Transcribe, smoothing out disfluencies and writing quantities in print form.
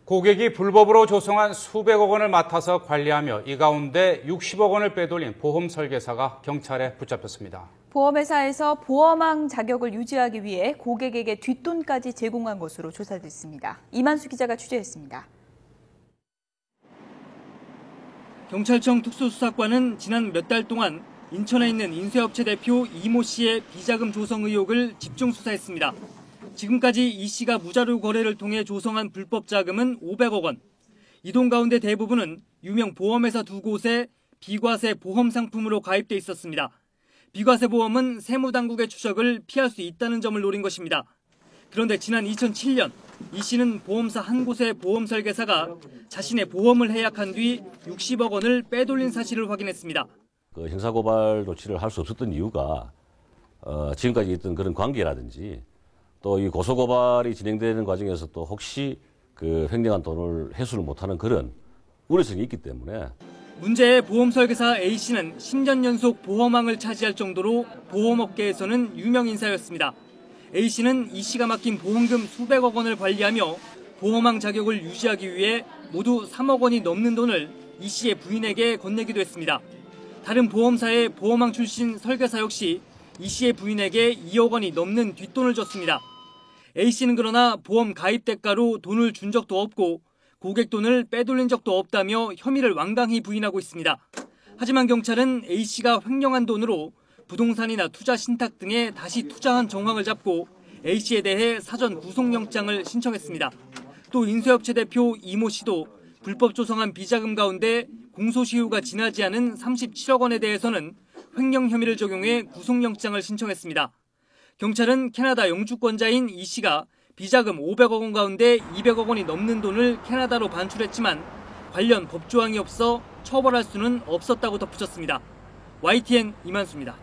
고객이 불법으로 조성한 수백억 원을 맡아서 관리하며 이 가운데 60억 원을 빼돌린 보험 설계사가 경찰에 붙잡혔습니다. 보험회사에서 보험왕 자격을 유지하기 위해 고객에게 뒷돈까지 제공한 것으로 조사됐습니다. 이만수 기자가 취재했습니다. 경찰청 특수수사과는 지난 몇 달 동안 인천에 있는 인쇄업체 대표 이모 씨의 비자금 조성 의혹을 집중 수사했습니다. 지금까지 이 씨가 무자료 거래를 통해 조성한 불법 자금은 500억 원. 이 돈 가운데 대부분은 유명 보험회사 두 곳에 비과세 보험 상품으로 가입돼 있었습니다. 비과세 보험은 세무당국의 추적을 피할 수 있다는 점을 노린 것입니다. 그런데 지난 2007년 이 씨는 보험사 한 곳의 보험 설계사가 자신의 보험을 해약한 뒤 60억 원을 빼돌린 사실을 확인했습니다. 형사고발 조치를 할 수 없었던 이유가 지금까지 있던 그런 관계라든지 또 이 고소고발이 진행되는 과정에서 또 혹시 그 횡령한 돈을 회수를 못하는 그런 우려성이 있기 때문에 문제의 보험 설계사 A씨는 10년 연속 보험왕을 차지할 정도로 보험업계에서는 유명 인사였습니다. A씨는 이 씨가 맡긴 보험금 수백억 원을 관리하며 보험왕 자격을 유지하기 위해 모두 3억 원이 넘는 돈을 이 씨의 부인에게 건네기도 했습니다. 다른 보험사의 보험왕 출신 설계사 역시 이 씨의 부인에게 2억 원이 넘는 뒷돈을 줬습니다. A씨는 그러나 보험 가입 대가로 돈을 준 적도 없고 고객 돈을 빼돌린 적도 없다며 혐의를 완강히 부인하고 있습니다. 하지만 경찰은 A씨가 횡령한 돈으로 부동산이나 투자 신탁 등에 다시 투자한 정황을 잡고 A씨에 대해 사전 구속영장을 신청했습니다. 또 인쇄업체 대표 이모 씨도 불법 조성한 비자금 가운데 공소시효가 지나지 않은 37억 원에 대해서는 횡령 혐의를 적용해 구속영장을 신청했습니다. 경찰은 캐나다 영주권자인 이 씨가 비자금 500억 원 가운데 200억 원이 넘는 돈을 캐나다로 반출했지만 관련 법조항이 없어 처벌할 수는 없었다고 덧붙였습니다. YTN 이만수입니다.